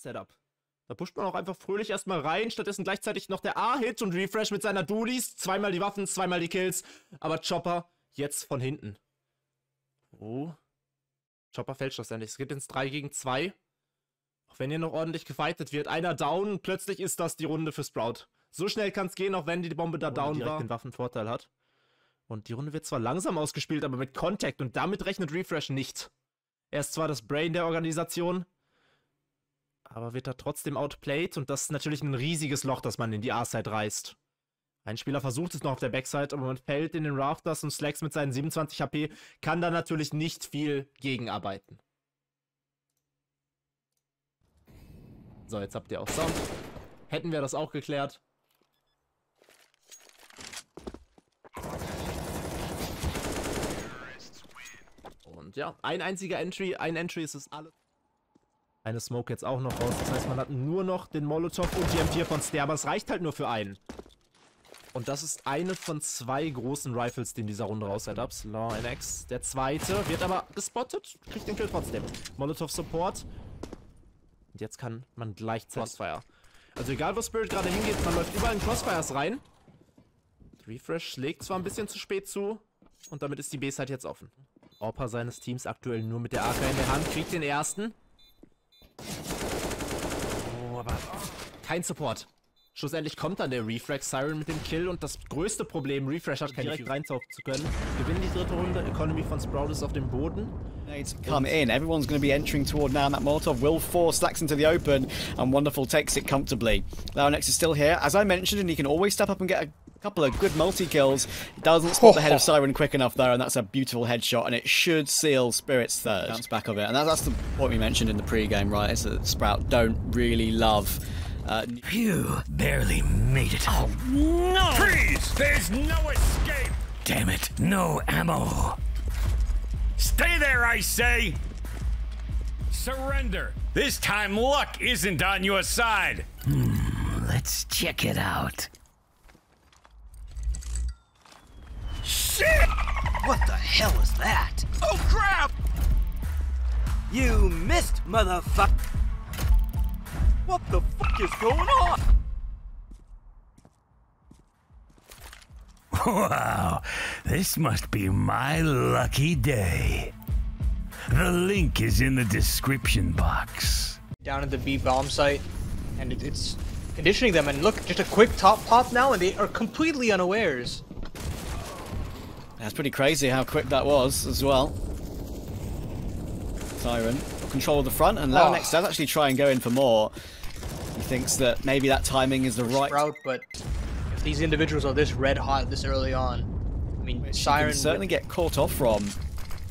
Setup. Da pusht man auch einfach fröhlich erstmal rein, stattdessen gleichzeitig noch der A-Hit und Refresh mit seiner Dualies. Zweimal die Waffen, zweimal die Kills. Aber Chopper jetzt von hinten. Oh. Chopper fällt schlussendlich. Es geht ins 3 gegen 2. Auch wenn hier noch ordentlich gefightet wird. Einer down, plötzlich ist das die Runde für Sprout. So schnell kann es gehen, auch wenn die Bombe da down war. Den Waffenvorteil hat. Und die Runde wird zwar langsam ausgespielt, aber mit Contact. Und damit rechnet Refresh nicht. Er ist zwar das Brain der Organisation, aber wird da trotzdem outplayed. Und das ist natürlich ein riesiges Loch, das man in die A-Side reißt. Ein Spieler versucht es noch auf der Backside, aber man fällt in den Rafters und Slacks mit seinen 27 HP kann da natürlich nicht viel gegenarbeiten. So, jetzt habt ihr auch Sound. Hätten wir das auch geklärt. Und ja, ein einziger Entry. Ein Entry ist es alles. Eine Smoke jetzt auch noch raus. Das heißt, man hat nur noch den Molotov und die M4 von Ster, aber es reicht halt nur für einen. Und das ist eine von 2 großen Rifles, die in dieser Runde raus-Setups. LawNX, der zweite, wird aber gespottet, kriegt den Kill trotzdem. Molotov Support. Und jetzt kann man gleichzeitig Crossfire. Also egal, wo Spirit gerade hingeht, man läuft überall in Crossfires rein. Refresh schlägt zwar ein bisschen zu spät zu. Und damit ist die B-Side jetzt offen. Orpa seines Teams aktuell nur mit der AK in der Hand, kriegt den ersten. Oh, aber kein Support. Schlussendlich kommt dann der Reflex Siren mit dem Kill und das größte Problem, Refresh hat keinen direkt reintauchen zu können. Gewinnen die dritte Runde, Economy von Sprout ist auf dem Boden. Nades come in, everyone's going to be entering toward now, and that Molotov will force Slacks into the open, and Wonderful takes it comfortably. LawNX is still here, as I mentioned, and he can always step up and get a couple of good multi-kills. Doesn't spot the head of Siren quick enough though, and that's a beautiful headshot, and it should seal Spirit's third. Bounce back of it, and that's the point we mentioned in the pre-game, right, is that Sprout don't really love... Phew, barely made it. Oh, no! Freeze! There's no escape! Damn it, no ammo. Stay there, I say! Surrender. This time luck isn't on your side. Let's check it out. Shit! What the hell is that? Oh, crap! You missed, motherfucker! What the fuck is going on? Wow, this must be my lucky day. The link is in the description box. Down at the B bomb site, and it's conditioning them, and look, just a quick top pop now, and they are completely unawares. That's pretty crazy how quick that was as well. Siren got control of the front, and LawNX does actually try and go in for more. He thinks that maybe that timing is the right route, but if these individuals are this red hot this early on, I mean, Siren can certainly get caught off from.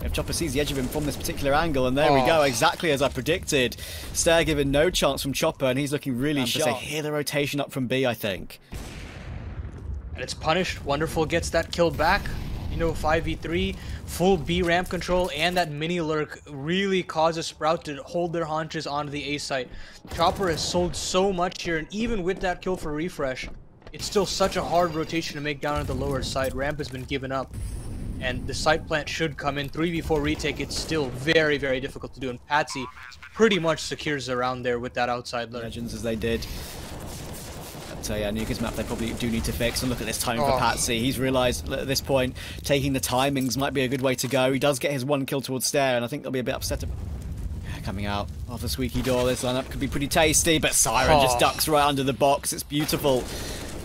If Chopper sees the edge of him from this particular angle, and there we go, exactly as I predicted. Stair given no chance from Chopper, and he's looking really sharp. They hear the rotation up from B, I think. And it's punished. Wonderful gets that kill back. You know, 5v3, full B ramp control, and that mini lurk really causes Sprout to hold their haunches onto the A site. Chopper has sold so much here, and even with that kill for Refresh, it's still such a hard rotation to make down at the lower side. Ramp has been given up, and the site plant should come in. 3v4 retake, it's still very, very difficult to do, and Patsy pretty much secures around there with that outside lurk. Legends as they did. So yeah, Nuka's map they probably do need to fix, and look at this timing for Patsy. He's realised at this point taking the timings might be a good way to go. He does get his one kill towards Stair, and I think they'll be a bit upset about coming out of the squeaky door. This lineup could be pretty tasty, but Siren just ducks right under the box. It's beautiful.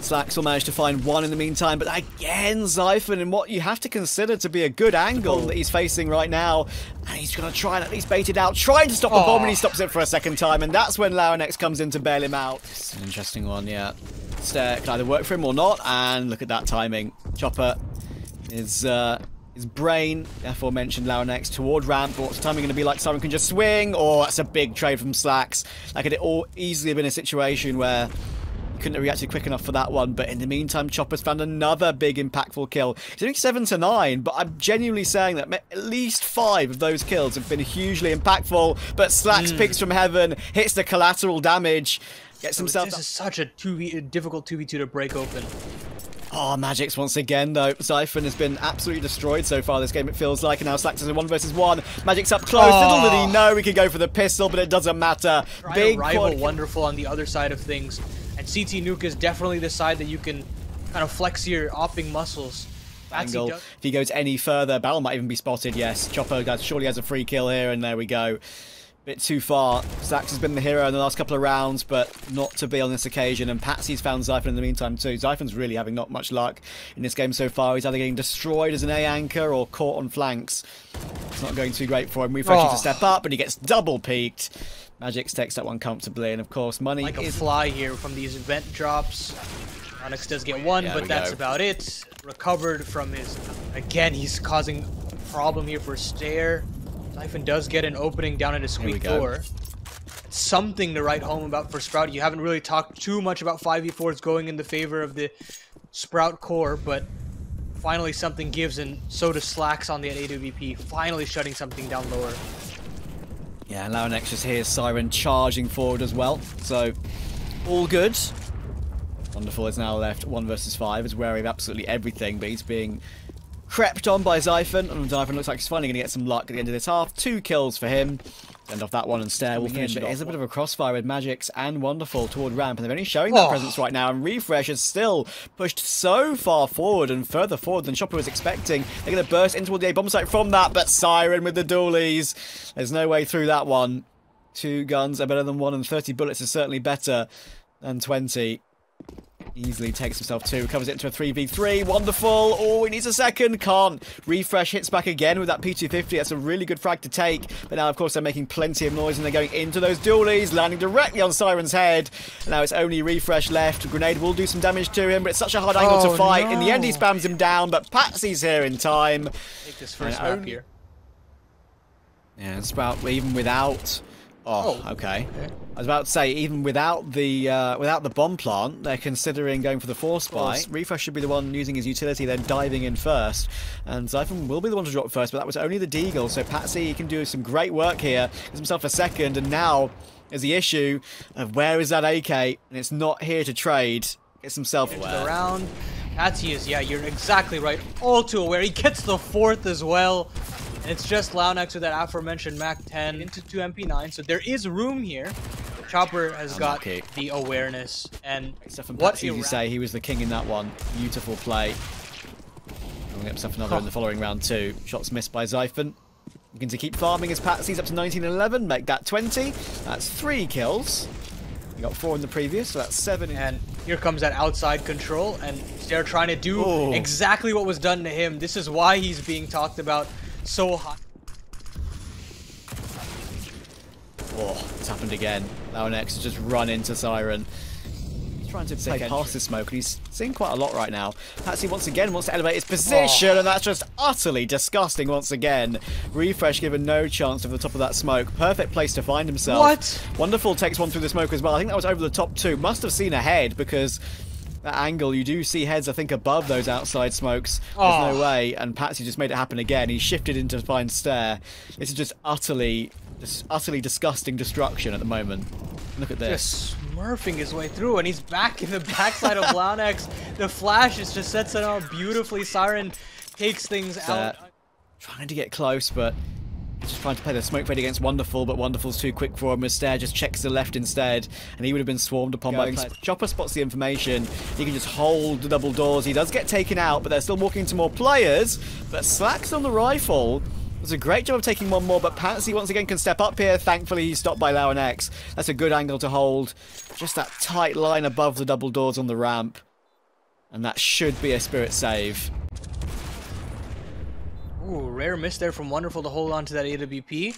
Slacks will manage to find one in the meantime, but again, Zyphon in what you have to consider to be a good angle that he's facing right now. And he's going to try and at least bait it out, trying to stop the bomb, and he stops it for a second time, and that's when LawNX comes in to bail him out. It's an interesting one, yeah. Stair can either work for him or not, and look at that timing. Chopper is his brain, aforementioned LawNX, toward ramp. What's the timing going to be like? Siren can just swing, or that's a big trade from Slacks. That could all easily have been a situation where couldn't have reacted quick enough for that one, but in the meantime, Chopper's found another big impactful kill. He's only 7 to 9, but I'm genuinely saying that at least 5 of those kills have been hugely impactful, but Slacks picks from heaven, hits the collateral damage, gets himself... This is such a difficult 2v2 to break open. Oh, Magix once again, though. Zyphon has been absolutely destroyed so far this game, it feels like. And now Slacks is in 1 versus 1. Magix up close. Little did he know he could go for the pistol, but it doesn't matter. Big rival Wonderful on the other side of things. And CT Nuke is definitely the side that you can kind of flex your opping muscles. Angle. If he goes any further, Battle might even be spotted, yes. Chopper surely has a free kill here, and there we go. Bit too far. Zax has been the hero in the last couple of rounds, but not to be on this occasion. And Patsy's found Zyphon in the meantime too. Zyphon's really having not much luck in this game so far. He's either getting destroyed as an A anchor or caught on flanks. It's not going too great for him. Refreshing to step up, but he gets double peaked. Magix takes that one comfortably, and of course, money like a fly here from these event drops. Onyx does get one, but that's about it. Recovered from his... Again, he's causing a problem here for Stair. Zyphon does get an opening down at a squeak door. It's something to write home about for Sprout. You haven't really talked too much about 5v4s going in the favor of the Sprout core, but finally something gives, and so does Slacks on the AWP, finally shutting something down lower. Yeah, Launex just hears Siren charging forward as well, so all good. Wonderful is now left 1 versus 5, is wary of absolutely everything, but he's being crept on by Zyphon, and Zyphon looks like he's finally going to get some luck at the end of this half. 2 kills for him. End off that one, and Stair will finish it. It is a bit of a crossfire with Magix and Wonderful toward ramp, and they're only showing that presence right now, and Refresh is still pushed so far forward and further forward than Chopper was expecting. They're going to burst into the A bomb site from that, but Siren with the dualies. There's no way through that one. 2 guns are better than 1, and 30 bullets is certainly better than 20. Easily takes himself 2, covers it into a 3v3. Wonderful. Oh, he needs a second. Can't. Refresh hits back again with that P250. That's a really good frag to take. But now, of course, they're making plenty of noise and they're going into those dualies, landing directly on Siren's head. Now it's only Refresh left. Grenade will do some damage to him, but it's such a hard angle to fight. In the end, he spams him down, but Patsy's here in time. Take this first map here. Yeah, Sprout, even without... Oh, okay. I was about to say, even without the bomb plant, they're considering going for the force spy. Refresh should be the one using his utility, then diving in first. And Zyphon will be the one to drop first, but that was only the Deagle. So Patsy can do some great work here. Gives himself a second, and now is the issue of where is that AK? And it's not here to trade. Gets himself around. Patsy is, yeah, you're exactly right. All too aware. He gets the 4th as well. And it's just Launex with that aforementioned Mac 10 into 2 MP9, so there is room here. Chopper has got the awareness, and what did you say? He was the king in that one. Beautiful play. He'll get himself another in the following round too. Shots missed by Zyphon. Looking to keep farming his Patsy's up to 19 and 11. Make that 20. That's 3 kills. He got 4 in the previous, so that's 7. And here comes that outside control, and they're trying to do exactly what was done to him. This is why he's being talked about so hot. Oh, it's happened again. Launex has just run into Siren. He's trying to play past the smoke, and he's seeing quite a lot right now. Patsy once again wants to elevate his position, and that's just utterly disgusting once again. Refresh given no chance over the top of that smoke. Perfect place to find himself. What? Wonderful takes one through the smoke as well. I think that was over the top too. Must have seen ahead, because that angle, you do see heads, I think, above those outside smokes. There's no way, and Patsy just made it happen again. He shifted in to find Stair. This is just utterly disgusting destruction at the moment. Look at this. Just smurfing his way through, and he's back in the backside of Launex. The flash just sets it up beautifully. Siren takes things out. Trying to get close, but just trying to play the smoke fade against Wonderful, but Wonderful's too quick for him. Stair just checks the left instead, and he would have been swarmed upon by Chopper. Spots the information. He can just hold the double doors. He does get taken out, but they're still walking to more players. But Slacks on the rifle does a great job of taking one more, but Patsy once again can step up here. Thankfully, he's stopped by Launex. That's a good angle to hold. Just that tight line above the double doors on the ramp. And that should be a spirit save. Ooh, rare miss there from Wonderful to hold on to that AWP.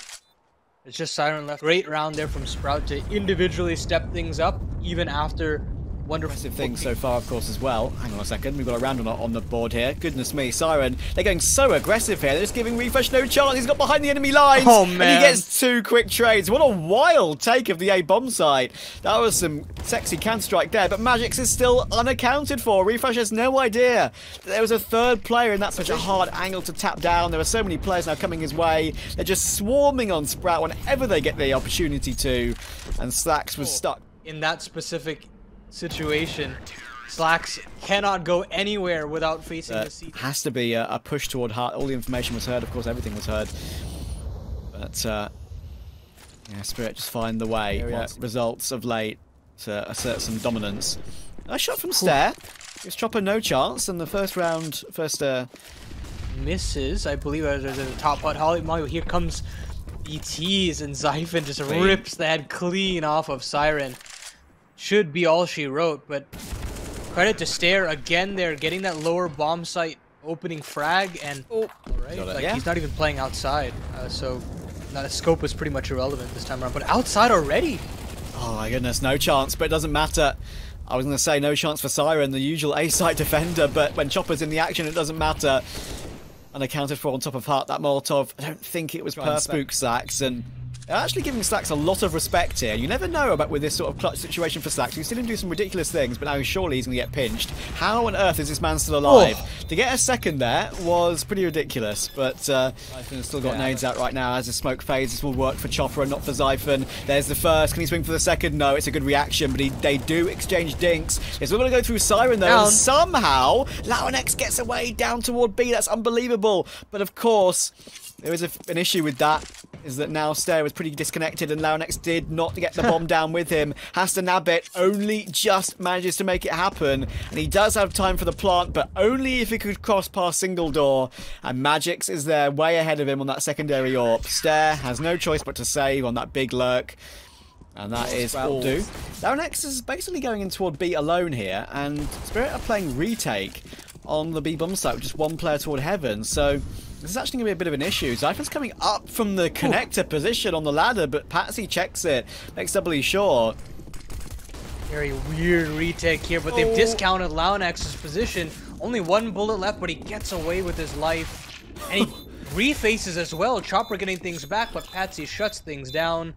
It's just Siren left. Great round there from Sprout to individually step things up, even after Wonderful things so far, of course, as well. Hang on a second, we've got a round on the board here. Goodness me, Siren, they're going so aggressive here. They're just giving Refresh no chance. He's got behind the enemy lines. Oh, man. And he gets 2 quick trades. What a wild take of the A bomb site. That was some sexy counter-strike there, but Magix is still unaccounted for. Refresh has no idea that there was a 3rd player, and that's such a hard angle to tap down. There are so many players now coming his way. They're just swarming on Sprout whenever they get the opportunity to, and Slacks was stuck. In that specific situation, Slacks cannot go anywhere without facing the CT. Has to be a push toward heart. All the information was heard, of course, everything was heard. But, yeah, Spirit just find the way. Results of late to assert some dominance. A shot from Stair. Gives Chopper no chance, and the first round, misses, I believe, there's a top pot. Here comes ETs, and Zyphon just rips the head clean off of Siren. Should be all she wrote, but credit to Stair again. They're getting that lower bomb site opening frag, and he's not even playing outside, so that scope was pretty much irrelevant this time around. But outside already. Oh my goodness, no chance, but it doesn't matter. I was going to say no chance for Siren, the usual A-site defender, but when Chopper's in the action, it doesn't matter. Unaccounted for on top of Heart, that Molotov, I don't think it was perfect. Spook Slacks, and they're actually giving Slacks a lot of respect here. You never know about with this sort of clutch situation for Slacks. We've seen him do some ridiculous things, but now surely he's going to get pinched. How on earth is this man still alive? To get a second there was pretty ridiculous, but Zyphon's still got nades out right now. As the smoke fades, this will work for Chopper and not for Zyphon. There's the first. Can he swing for the second? No, it's a good reaction, but they do exchange dinks. It's all going to go through Siren, though, and somehow LoudX gets away down toward B. That's unbelievable. But of course, there is an issue with that, is that now Stair was pretty disconnected, and LoudX did not get the bomb down with him. Has to nab it, only just manages to make it happen. And he does have time for the plant, but only if he could cross past single door. And Magix is there way ahead of him on that secondary AWP. Stair has no choice but to save on that big lurk. And that is all do. LoudX is basically going in toward B alone here, and Spirit are playing retake on the B bomb site with just one player toward heaven. So this is actually going to be a bit of an issue. Zyphon's coming up from the connector position on the ladder, but Patsy checks it, makes doubly sure. Very weird retake here, but they've discounted LoudX's position. Only one bullet left, but he gets away with his life. And he refaces as well. Chopper getting things back, but Patsy shuts things down.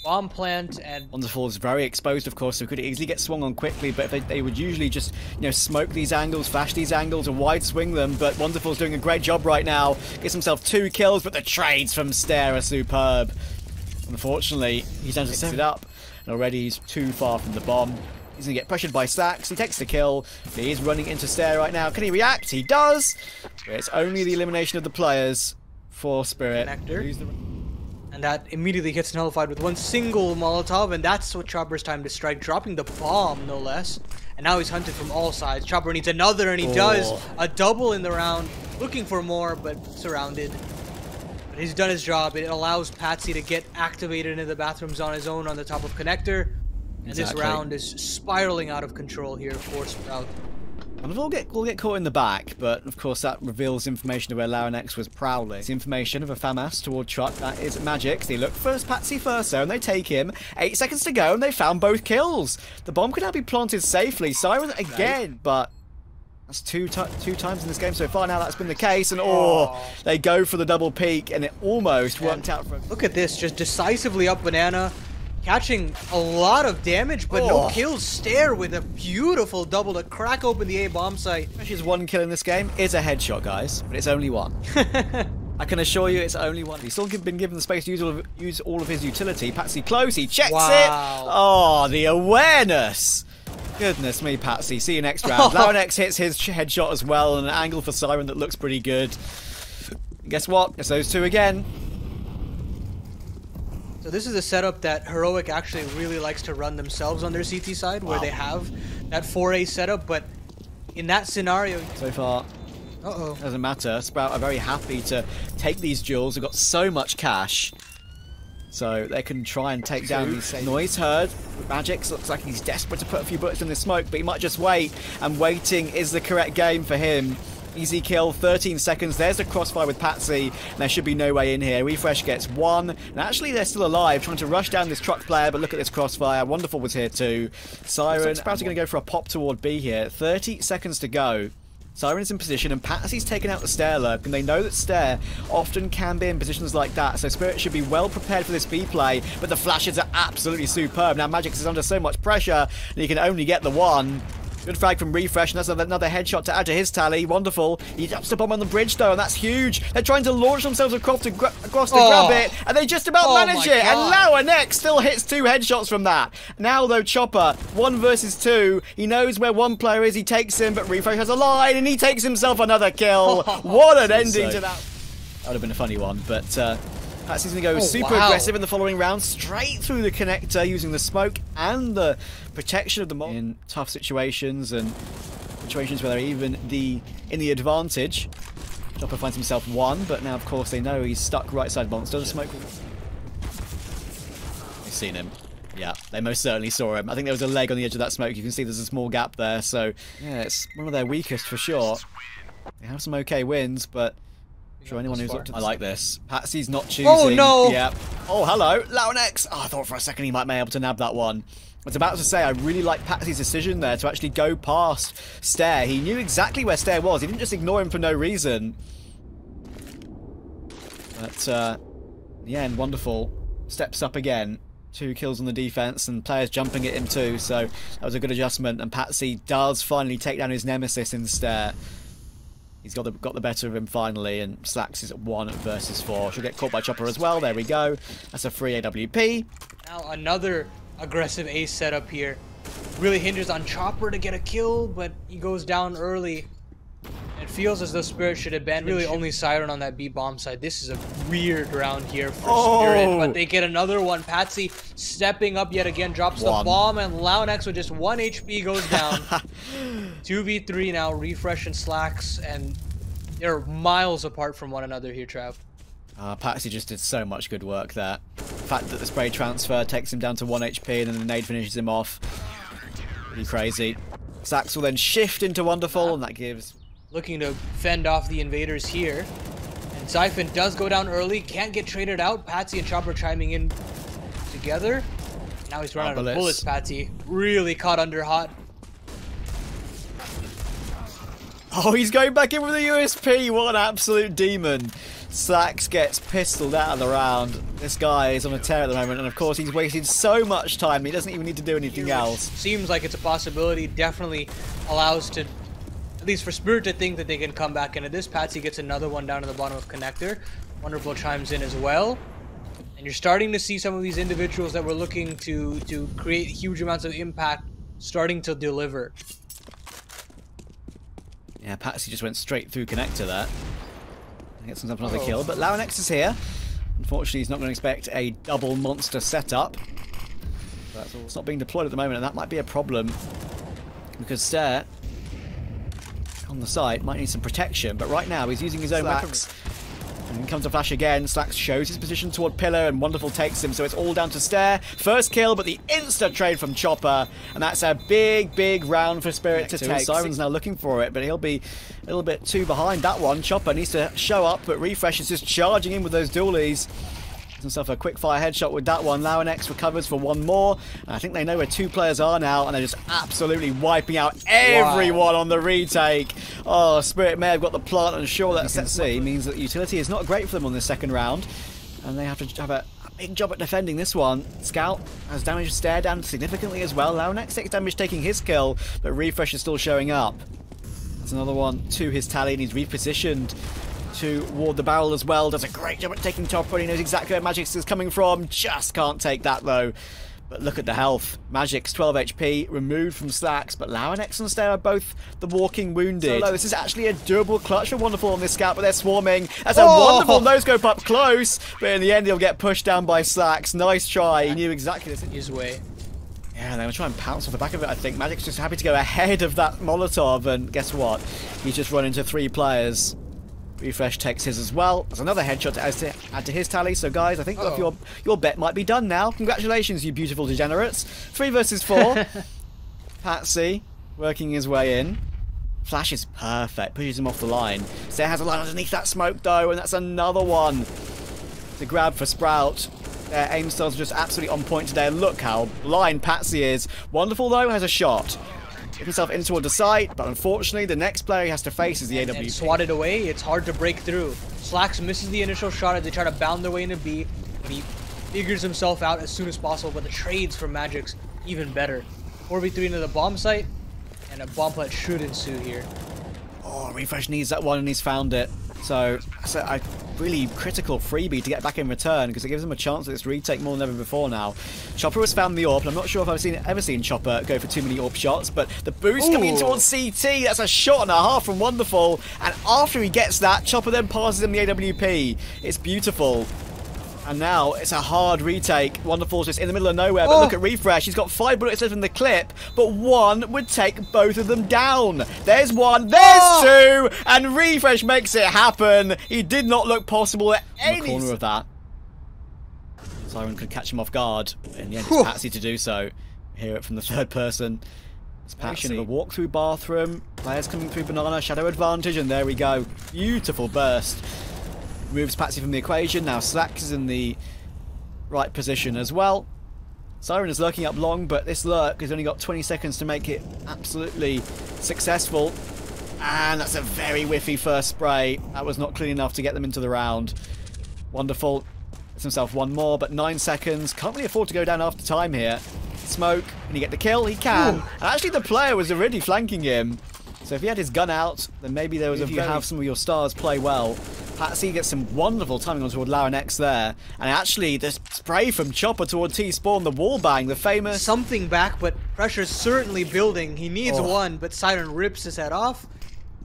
Bomb plant, and Wonderful is very exposed, of course, so could easily get swung on quickly, but if they would usually just, smoke these angles, flash these angles, and wide swing them. But Wonderful's doing a great job right now. Gets himself 2 kills, but the trades from Stair are superb. Unfortunately, he's down to set it up, and already he's too far from the bomb. He's going to get pressured by Slacks. He takes the kill. He is running into Stair right now. Can he react? He does! But it's only the elimination of the players for Spirit. And that immediately gets nullified with one single Molotov, and that's what Chopper's time to strike, dropping the bomb, no less. And now he's hunted from all sides. Chopper needs another, and he does. A double in the round, looking for more, but surrounded. But he's done his job. It allows Patsy to get activated into the bathrooms on his own on the top of connector. And this round is spiraling out of control here for Sprout. And we'll get caught in the back, but of course that reveals information of where LoudX was prowling. It's information of a FAMAS toward Truck. That is Magix. They look for Patsy first though, and they take him. 8 seconds to go, and they found both kills. The bomb could now be planted safely. Siren again, but that's two times in this game so far now that's been the case. And they go for the double peak, and it almost worked out for him. Look at this, just decisively up Banana. Catching a lot of damage, but no kills. Stair with a beautiful double to crack open the A bomb site. His 1 kill in this game is a headshot, guys, but it's only 1. I can assure you it's only 1. He's still been given the space to use all of his utility. Patsy close, he checks it. Oh, the awareness. Goodness me, Patsy. See you next round. LoudX hits his headshot as well, and an angle for Siren that looks pretty good. And guess what? It's those two again. So this is a setup that Heroic actually really likes to run themselves on their CT side, where they have that 4A setup, but in that scenario... So far, doesn't matter. Sprout are very happy to take these duels. They've got so much cash, so they can try and take down these... Noise heard. Magix looks like he's desperate to put a few bullets in the smoke, but he might just wait, and waiting is the correct game for him. Easy kill, 13 seconds. There's the crossfire with Patsy. And there should be no way in here. Refresh gets 1. And actually, they're still alive, trying to rush down this truck player. But look at this crossfire. Wonderful was here too. Siren, Sprouts are going to go for a pop toward B here. 30 seconds to go. Siren's in position, and Patsy's taken out the Stair lurk, and they know that Stair often can be in positions like that, so Spirit should be well prepared for this B play, but the flashes are absolutely superb. Now Magix is under so much pressure, and he can only get the 1. Good frag from Refresh, and that's another headshot to add to his tally. Wonderful. He drops the bomb on the bridge, though, and that's huge. They're trying to launch themselves across to grab it, and they just about manage it. And LowerNex still hits 2 headshots from that. Now, though, Chopper, 1 versus 2. He knows where one player is. He takes him, but Refresh has a line, and he takes himself another kill. What an ending to that. That would have been a funny one, but Patsy's going to go super aggressive in the following round, straight through the connector, using the smoke and the protection of the mob in tough situations and situations where they're even in the advantage. Chopper finds himself 1, but now, of course, they know he's stuck right side monster. The smoke. They've seen him. Yeah, they most certainly saw him. I think there was a leg on the edge of that smoke. You can see there's a small gap there. So, yeah, it's one of their weakest for sure. They have some okay wins, but I'm sure anyone who's looked at I like this. Patsy's not choosing. Oh, no! Yeah. Oh, hello. LowerNex. Oh, I thought for a second he might be able to nab that one. I was about to say, I really like Patsy's decision there to actually go past Stair. He knew exactly where Stair was. He didn't just ignore him for no reason. But, yeah, and wonderful. Steps up again. 2 kills on the defense, and players jumping at him too, so that was a good adjustment. And Patsy does finally take down his nemesis in Stair. He's got the better of him finally, and Slacks is at 1 versus 4. She'll get caught by Chopper as well. There we go. That's a free AWP. Now another aggressive ace setup here. Really hinges on Chopper to get a kill, but he goes down early. It feels as though Spirit should abandon really only Siren on that B bomb side. This is a weird round here for Spirit, but they get another one. Patsy stepping up yet again, drops the bomb, and LowerNex with just 1 HP goes down. 2v3 now, Refresh and Slacks, and they're miles apart from one another here, Trav. Patsy just did so much good work there. The fact that the spray transfer takes him down to 1 HP and then the nade finishes him off. Pretty crazy. Slacks will then shift into Wonderful, and that gives... Looking to fend off the invaders here. And Siphon does go down early, can't get traded out. Patsy and Chopper chiming in together. Now he's run out of bullets, Patsy. Really caught under hot. Oh, he's going back in with a USP. What an absolute demon. Slacks gets pistoled out of the round. This guy is on a tear at the moment, and of course he's wasted so much time. He doesn't even need to do anything else. Seems like it's a possibility. Definitely allows to... At least for Spirit to think that they can come back into this. Patsy gets another one down to the bottom of connector. Wonderful chimes in as well. And you're starting to see some of these individuals that were looking to create huge amounts of impact starting to deliver. Yeah, Patsy just went straight through connector there. Gets himself another kill, but LowerNex is here. Unfortunately, he's not going to expect a double monster setup. That's all. It's not being deployed at the moment, and that might be a problem. Because Stair on the side might need some protection, but right now he's using his own weapons. And he comes to flash again. Slacks shows his position toward Pillar, and Wonderful takes him, so it's all down to Stair. First kill, but the insta trade from Chopper, and that's a big round for Spirit to take. Siren's now looking for it, but he'll be a little bit too behind that one. Chopper needs to show up, but Refresh is just charging in with those dualies. Himself a quick fire headshot with that one. LowerNex recovers for 1 more. And I think they know where 2 players are now, and they're just absolutely wiping out everyone on the retake. Oh, Spirit may have got the plant, and sure that set C means that utility is not great for them on this second round. And they have to have a big job at defending this one. Scout has damaged Stair down significantly as well. LowerNex takes damage taking his kill, but Refresh is still showing up. That's another one to his tally, and he's repositioned toward the barrel as well. Does a great job at taking Chopper. He knows exactly where Magix is coming from. Just can't take that though. But look at the health. Magix 12 HP removed from Slacks, but LowerNex and Stair are both the walking wounded. So this is actually a doable clutch for Wonderful on this scout, but they're swarming. That's a wonderful no-scope up close, but in the end he'll get pushed down by Slacks. Nice try. He knew exactly this. His way. Yeah, they were trying to pounce off the back of it, I think. Magic's just happy to go ahead of that Molotov, and guess what? He's just run into 3 players. Refresh takes his as well. There's another headshot to add to his tally. So guys, I think your bet might be done now. Congratulations, you beautiful degenerates. 3 versus 4. Patsy working his way in. Flash is perfect. Pushes him off the line. Stair has a line underneath that smoke though, and that's another one to grab for Sprout. Their aim styles are just absolutely on point today. Look how blind Patsy is. Wonderful though has a shot. Get himself in toward the site, but unfortunately the next player he has to face is the AWP. And swatted away, it's hard to break through. Slacks misses the initial shot as they try to bound their way into B, but he figures himself out as soon as possible, but the trades from Magix even better. 4v3 into the bomb site, And a bomb plant should ensue here. Oh, Refresh needs that one and he's found it. So that's a really critical freebie to get back in return because it gives him a chance at this retake more than ever before now. Chopper has found the AWP, and I'm not sure if I've ever seen Chopper go for too many AWP shots, but the boost coming in towards CT, that's a shot and a half from Wonderful, and after he gets that, Chopper then passes him the AWP. It's beautiful. And now it's a hard retake. Wonderful's just in the middle of nowhere, but look at Refresh. He's got 5 bullets left in the clip, but one would take both of them down. There's one, there's two, and Refresh makes it happen. He did not look possible at any corner of that. Siren could catch him off guard. In the end, it's Patsy to do so. Hear it from the third person. It's Patsy in a walk-through bathroom. Players coming through Banana, shadow advantage, and there we go. Beautiful burst. Moves Patsy from the equation. Now Slacks is in the right position as well. Siren is lurking up long, but this lurk has only got 20 seconds to make it absolutely successful. And that's a very whiffy first spray. That was not clean enough to get them into the round. Wonderful. Gets himself one more, but 9 seconds. Can't really afford to go down after time here. Smoke. Can he get the kill? He can. And actually the player was already flanking him. So if he had his gun out, then maybe there was if you have some of your stars play well. Patsy gets some wonderful timing on toward Laurenex there. And actually, the spray from Chopper toward T-Spawn, the wall bang, the famous... Something back, but pressure's certainly building. He needs one, but Siren rips his head off.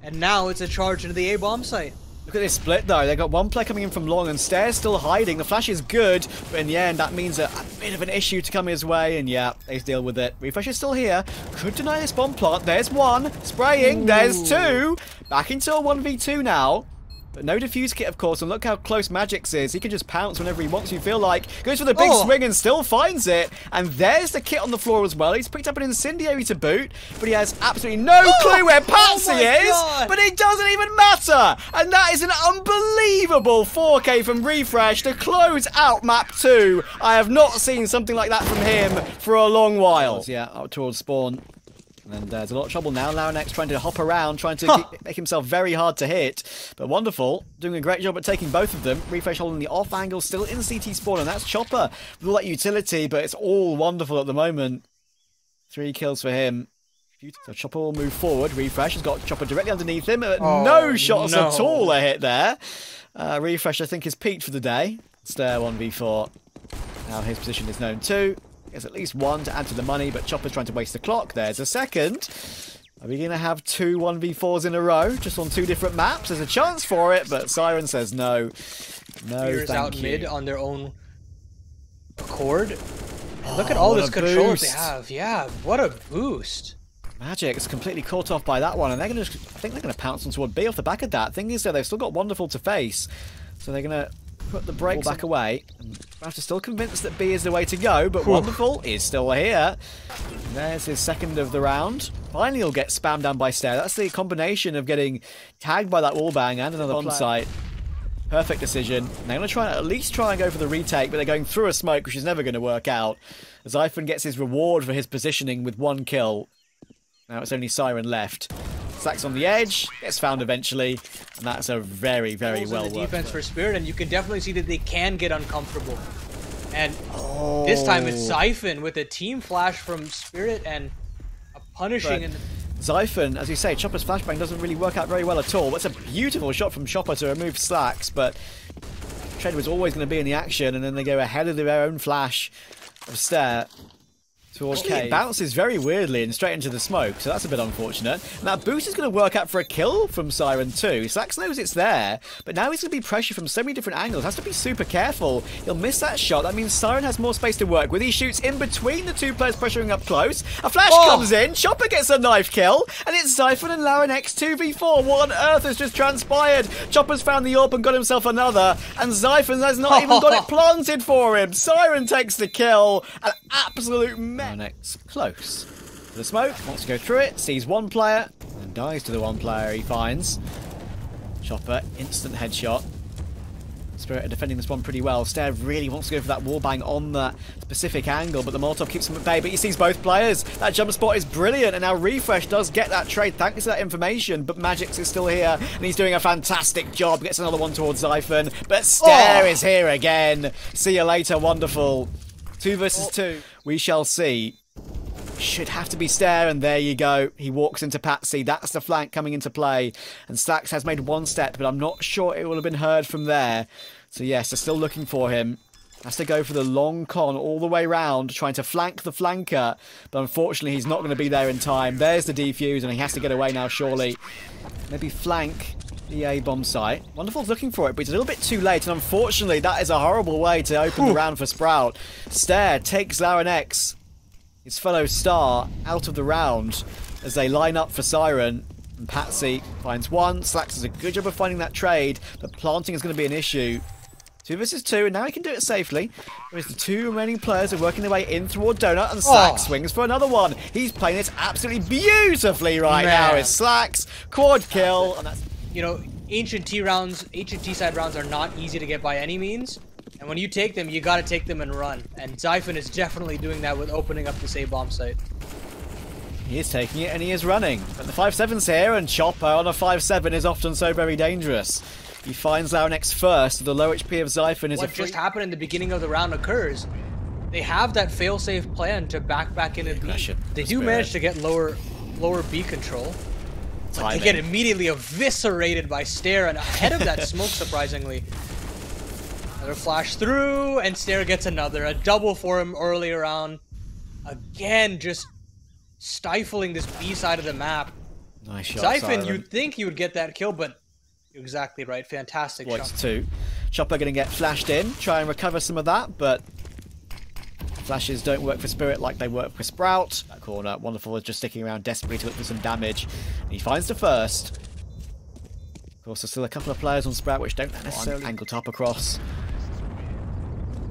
And now it's a charge into the A-bomb site. Look at this split though. They got one player coming in from long and Stair's still hiding. The flash is good, but in the end that means a bit of an issue to come his way, and yeah, they deal with it. Refresh is still here. Could deny this bomb plant. There's one. Spraying. There's two. Back into a 1v2 now. But no defuse kit, of course, and look how close Magix is. He can just pounce whenever he wants, you feel like. Goes for the big swing and still finds it. And there's the kit on the floor as well. He's picked up an incendiary to boot, but he has absolutely no clue where Patsy is. But it doesn't even matter. And that is an unbelievable 4K from Refresh to close out map 2. I have not seen something like that from him for a long while. Yeah, up towards spawn. And there's a lot of trouble now. Laurenex trying to hop around, trying to make himself very hard to hit. But Wonderful doing a great job at taking both of them. Refresh holding the off angle, still in CT spawn, and that's Chopper with all that utility, but it's all Wonderful at the moment. 3 kills for him. So Chopper will move forward. Refresh has got Chopper directly underneath him. No shots at all a hit there. Refresh, I think, is peaked for the day. Stair 1v4. Now his position is known too. There's at least one to add to the money, but Chopper's trying to waste the clock. There's a second. Are we going to have 2 1v4s in a row, just on 2 different maps? There's a chance for it, but Siren says no. No, Fear's thank out you. mid on their own accord. And look at all this control that they have. Yeah, what a boost. Magic's completely caught off by that one, and they're going to, I think they're going to pounce on toward B off the back of that. Thing is, though, they've still got Wonderful to face, so they're going to put the brakes back away. And have to still convince that B is the way to go, but Wonderful is still here. And there's his second of the round. Finally, he'll get spammed down by Stair. That's the combination of getting tagged by that wallbang and another bomb site. Perfect decision. And they're going to at least try and go for the retake, but they're going through a smoke, which is never going to work out. Zyphon gets his reward for his positioning with 1 kill. Now it's only Siren left. Slacks on the edge, gets found eventually, and that's a very, very well worked defense for Spirit, and you can definitely see that they can get uncomfortable. And this time it's Zyphon with a team flash from Spirit and a punishing. And Zyphon, as you say, Chopper's flashbang doesn't really work out very well at all. That's a beautiful shot from Chopper to remove Slacks, but Tread was always going to be in the action, and then they go ahead of their own flash of Stair. Actually, it bounces very weirdly and straight into the smoke, so that's a bit unfortunate. And that boost is going to work out for a kill from Siren too. Slacks knows it's there, but now he's going to be pressured from so many different angles. Has to be super careful. He'll miss that shot. That means Siren has more space to work with. He shoots in between the 2 players pressuring up close. A flash comes in. Chopper gets a knife kill, and it's Zyphon and Laurenex 2v4. What on earth has just transpired? Chopper's found the AWP and got himself another, and Zyphon has not even got it planted for him. Siren takes the kill. An absolute mess. Laurenex close to the smoke, wants to go through it, sees one player, and dies to the one player he finds. Chopper, instant headshot. Spirit are defending this one pretty well. Stair really wants to go for that wallbang on that specific angle, but the Molotov keeps him at bay, but he sees both players. That jump spot is brilliant, and now Refresh does get that trade thanks to that information, but Magix is still here, and he's doing a fantastic job. Gets another one towards Zyphon, but Stair is here again. See you later, Wonderful. 2 versus 2. We shall see. should have to be Stair, and there you go. He walks into Patsy. That's the flank coming into play. And Slacks has made one step, but I'm not sure it will have been heard from there. So yes, they're still looking for him. Has to go for the long con all the way round, trying to flank the flanker. But unfortunately, he's not going to be there in time. There's the defuse, and he has to get away now, surely. Maybe flank the A-bomb site. Wonderful's looking for it, but it's a little bit too late. And unfortunately, that is a horrible way to open the round for Sprout. Stair takes Larenex, his fellow star, out of the round as they line up for Siren. And Patsy finds one. Slacks does a good job of finding that trade, but planting is going to be an issue. 2 versus 2, and now he can do it safely. Whereas the 2 remaining players are working their way in toward Donut, and Slacks swings for another one. He's playing it absolutely beautifully right now. It's Slacks, quad kill, and that's... You know, ancient T side rounds are not easy to get by any means. And when you take them, you gotta take them and run. And Zyphon is definitely doing that with opening up this A-bomb site. He is taking it, and he is running. But the 5-7's here, and Chopper on a 5-7 is often so very dangerous. He finds Larenex first. The low HP of Zyphon is what just happened in the beginning of the round occurs. They have that fail-safe plan to back into B. They do manage to get lower B control. But they get immediately eviscerated by Stair, and ahead of that smoke, surprisingly. Another flash through, and Stair gets another. A double for him earlier on. Again, just stifling this B side of the map. Nice shot, Zyphon, you'd think he would get that kill, but you're exactly right. Fantastic shot. 2. Chopper going to get flashed in, try and recover some of that, but flashes don't work for Spirit like they work for Sprout. That corner, Wonderful is just sticking around desperately to look for some damage. And he finds the first. Of course, there's still a couple of players on Sprout which don't necessarily angle top across.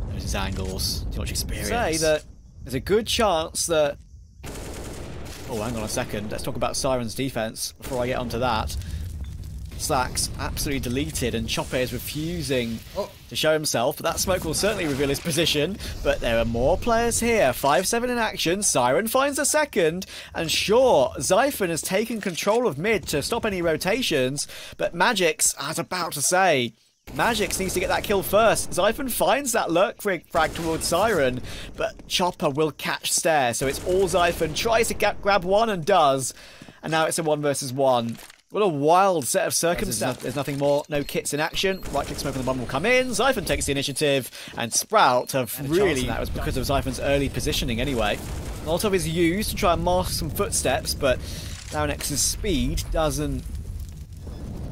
There's his angles. Too much experience. Say that there's a good chance that... Oh, hang on a second. Let's talk about Siren's defense before I get onto that. Slacks absolutely deleted, and Chopper is refusing to show himself. But that smoke will certainly reveal his position. But there are more players here. 5-7 in action. Siren finds a second. And sure, Zyphon has taken control of mid to stop any rotations. But Magix, I was about to say, Magix needs to get that kill first. Zyphon finds that lurk frag towards Siren. But Chopper will catch Stair. So it's all Zyphon. Tries to grab one and does. And now it's a 1 versus 1. What a wild set of circumstances. There's nothing more. No kits in action. Right-click smoke on the bomb will come in. Zyphon takes the initiative. And Sprout have really... That was because of Zyphon's early positioning anyway. Molotov is used to try and mask some footsteps, but Larenex's speed doesn't...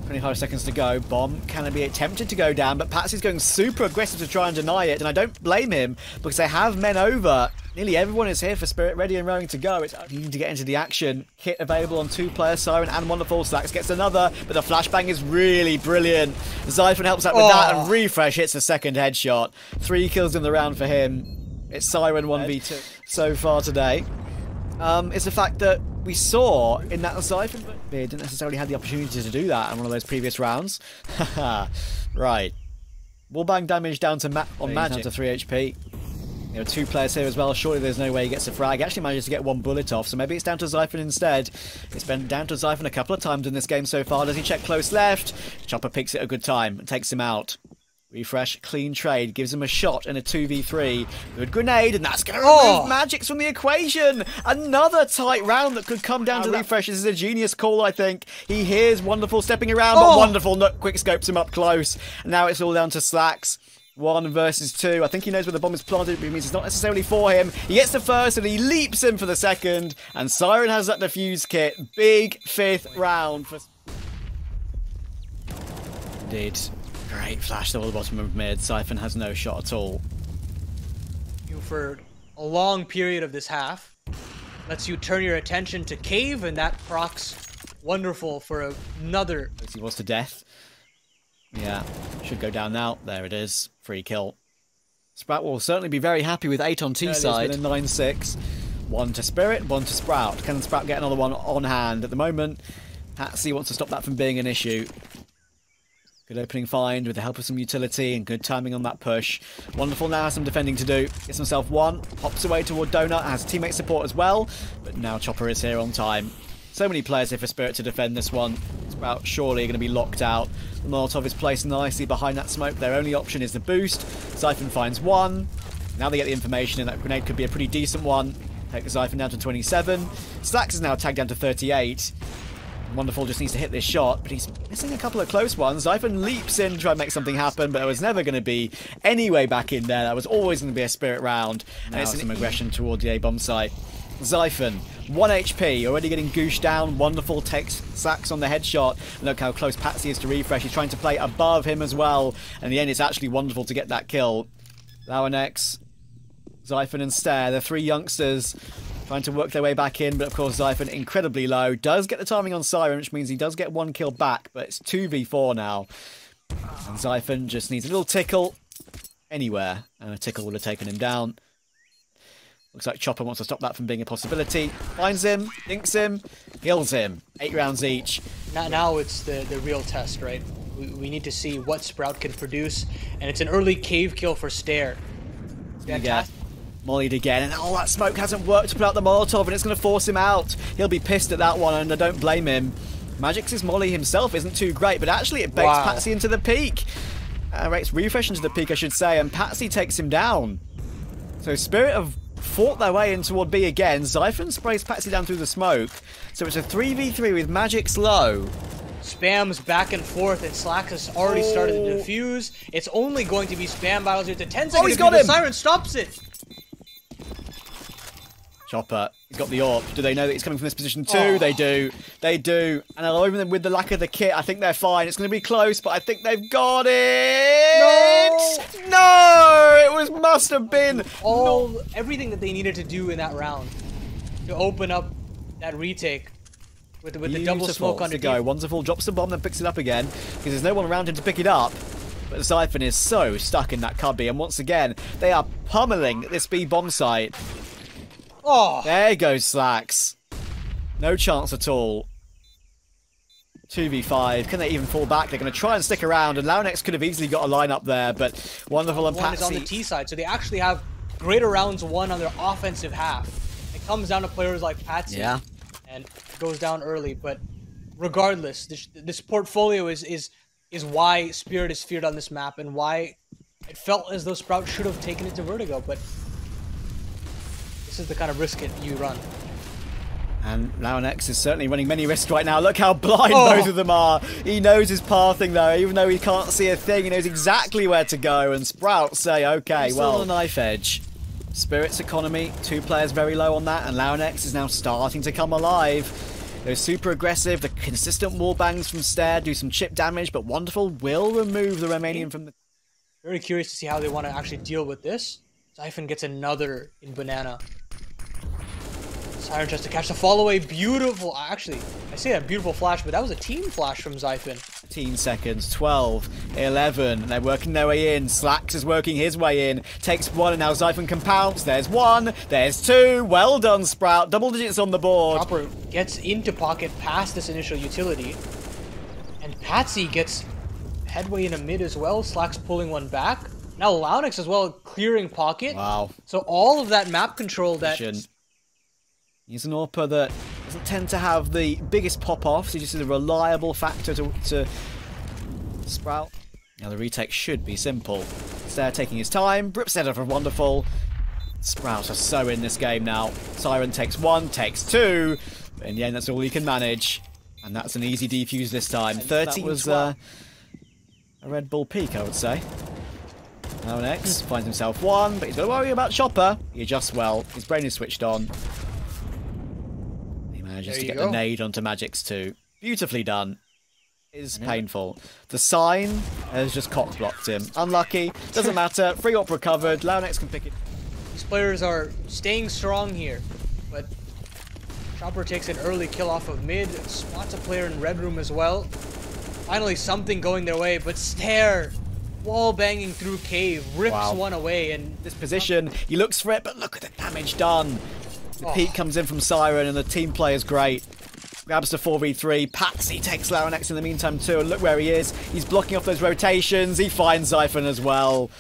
25 seconds to go. Bomb can be attempted to go down, but Patsy's going super aggressive to try and deny it, and I don't blame him because they have men over. Nearly everyone is here for Spirit, ready and raring to go. It's needing to get into the action. Kit available on 2 players, Siren and Wonderful. Slacks gets another, but the flashbang is really brilliant. Zyphon helps out with that, and Refresh hits a second headshot. 3 kills in the round for him. It's Siren 1v2 so far today. It's the fact that we saw in that Zyphon, but they didn't necessarily have the opportunity to do that in one of those previous rounds. Right. Wallbang damage down to on Magic, down to 3 HP. There are 2 players here as well. Surely there's no way he gets a frag. He actually manages to get 1 bullet off, so maybe it's down to Zyphon instead. It's been down to Zyphon a couple of times in this game so far. Does he check close left? Chopper picks it a good time and takes him out. Refresh, clean trade, gives him a shot in a 2v3. Good grenade, and that's going to remove Magix from the equation. Another tight round that could come down to Refresh. This is a genius call, I think. He hears Wonderful stepping around, but Wonderful quick scopes him up close. And now it's all down to Slacks. 1 versus 2. I think he knows where the bomb is planted, but it means it's not necessarily for him. He gets the first, and he leaps in for the second. And Siren has that defuse kit. Big 5th round. Indeed. Great flash to the bottom of mid. Zyphon has no shot at all. For a long period of this half, lets you turn your attention to Cave, and that procs Wonderful for another. He was to death. Yeah, should go down now. There it is. Free kill. Sprout will certainly be very happy with 8 on T side. 9-6. 1 to Spirit, 1 to Sprout. Can Sprout get another one on hand? At the moment, Patsy wants to stop that from being an issue. Good opening find with the help of some utility and good timing on that push. Wonderful now has some defending to do. Gets himself 1. Hops away toward Donut. Has teammate support as well. But now Chopper is here on time. So many players here for Spirit to defend this one. Sprout surely going to be locked out. The Molotov is placed nicely behind that smoke. Their only option is the boost. Zyphon finds 1. Now they get the information, and that grenade could be a pretty decent one. Take the Xiphon down to 27. Slacks is now tagged down to 38. Wonderful just needs to hit this shot, but he's missing a couple of close ones. Xiphon leaps in to try and make something happen, but it was never going to be any way back in there. That was always going to be a spirit round. And it's some aggression toward the A-bomb site. Xiphon, 1 HP, already getting gooshed down. Wonderful takes Slacks on the headshot. And look how close Patsy is to refresh. He's trying to play above him as well. And in the end, it's actually wonderful to get that kill. Lauernex, Xiphon and Stare, the three youngsters trying to work their way back in, but of course Xiphon incredibly low. Does get the timing on Siren, which means he does get 1 kill back, but it's 2v4 now. And Xiphon just needs a little tickle anywhere, and a tickle would have taken him down. Looks like Chopper wants to stop that from being a possibility. Finds him, dinks him, kills him. 8 rounds each. Now it's the real test, right? We need to see what Sprout can produce, and it's an early cave kill for Stare. Fantastic. Mollied again, and all that smoke hasn't worked to put out the Molotov, and it's going to force him out. He'll be pissed at that one, and I don't blame him. Magix's molly himself isn't too great, but actually it baits Patsy into the peak. Rates refresh into the peak, I should say, and Patsy takes him down. So Spirit have fought their way in toward B again. Xiphon sprays Patsy down through the smoke. So it's a 3v3 with Magix low. Spams back and forth, and Slacks has already started to defuse. It's only going to be spam battles here. The 10 seconds. He's got him! Siren stops it. Chopper, he's got the AWP. Do they know that he's coming from this position too? They do. They do. And even with the lack of the kit, I think they're fine. It's going to be close, but I think they've got it. No! It must have been everything that they needed to do in that round to open up that retake with the double smoke on the go. Wonderful drops the bomb, then picks it up again because there's no one around him to pick it up. But Xiphon is so stuck in that cubby, and once again they are pummeling this B bomb site. Oh, there goes Slacks. No chance at all. 2v5. Can they even fall back? They're going to try and stick around, and Lauernex could have easily got a line up there, but Wonderful and Patsy. One is on the T side, so they actually have greater rounds won on their offensive half. It comes down to players like Patsy, and it goes down early. But regardless, this portfolio is why Spirit is feared on this map, and why it felt as though Sprout should have taken it to Vertigo, but this is the kind of risk you run. And Lauernex is certainly running many risks right now. Look how blind both of them are. He knows his pathing though, even though he can't see a thing. He knows exactly where to go. And Sprout say, okay, well, on the knife edge. Spirit's economy, 2 players very low on that, and Lauernex is now starting to come alive. They're super aggressive. The consistent wall bangs from Stare do some chip damage, but Wonderful will remove the Romanian from the... Very curious to see how they want to actually deal with this. Xiphon gets another in Banana. Siren tries to catch the fall away. Beautiful. Actually, I say a beautiful flash, but that was a team flash from Xiphon. 15 seconds, 12, 11. They're working their way in. Slacks is working his way in. Takes 1, and now Xiphon can pounce. There's 1, there's 2. Well done, Sprout. Double digits on the board. Chopper gets into pocket past this initial utility. And Patsy gets headway in a mid as well. Slacks pulling 1 back. Now Lauernex as well, clearing pocket. Wow. So all of that map control that... He's an AWPer that doesn't tend to have the biggest pop-offs. He just is a reliable factor to Sprout. Now the retake should be simple. Stare taking his time. Rip set up of Wonderful. Sprout are so in this game now. Siren takes 1, takes 2. But in the end, that's all he can manage. And that's an easy defuse this time. 30 was a Red Bull peak, I would say. Lauernex finds himself 1, but he's got to worry about Chopper. He adjusts well. His brain is switched on. Manages to get the nade onto Magix too. Beautifully done. It is painful. The sign has just cock blocked him. Unlucky. Doesn't matter. Free op recovered. Lauernex can pick it. These players are staying strong here, but Chopper takes an early kill off of mid. Spots a player in red room as well. Finally something going their way, but Stare wall banging through cave, rips 1 away, and this position, he looks for it, but look at the damage done. The peak comes in from Siren, and the team play is great. Grabs the 4v3. Patsy takes Lauernex in the meantime too, and look where he is. He's blocking off those rotations. He finds Xiphon as well.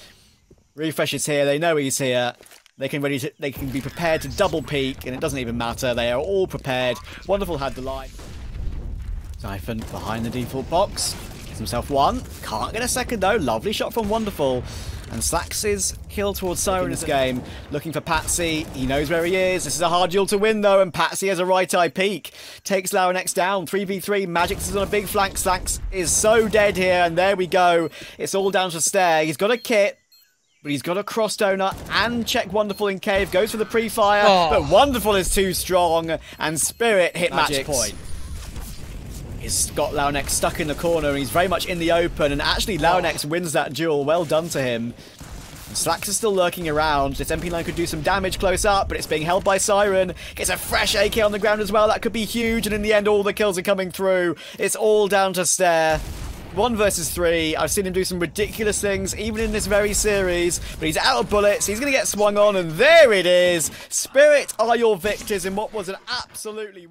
Refresh is here. They know he's here. They can be prepared to double peak, and it doesn't even matter. They are all prepared. Wonderful had the line. Xiphon behind the default box. himself one. Can't get a second though. Lovely shot from Wonderful. And Slax's kill towards Siren in this game. Looking for Patsy. He knows where he is. This is a hard duel to win though, and Patsy has a right eye peek. Takes Laurenex down. 3v3. Magix is on a big flank. Slax is so dead here, and there we go. It's all down to Stair. He's got a kit, but he's got a cross donut and check Wonderful in cave. Goes for the pre-fire, but Wonderful is too strong, and Spirit hit Magix. Point. He's got Laurenex stuck in the corner, and he's very much in the open, and actually Laurenex wins that duel. Well done to him. And Slax is still lurking around. This MP9 could do some damage close up, but it's being held by Siren. Gets a fresh AK on the ground as well. That could be huge, and in the end, all the kills are coming through. It's all down to Stair. 1 versus 3. I've seen him do some ridiculous things, even in this very series, but he's out of bullets. He's going to get swung on, and there it is. Spirit are your victors in what was an absolutely...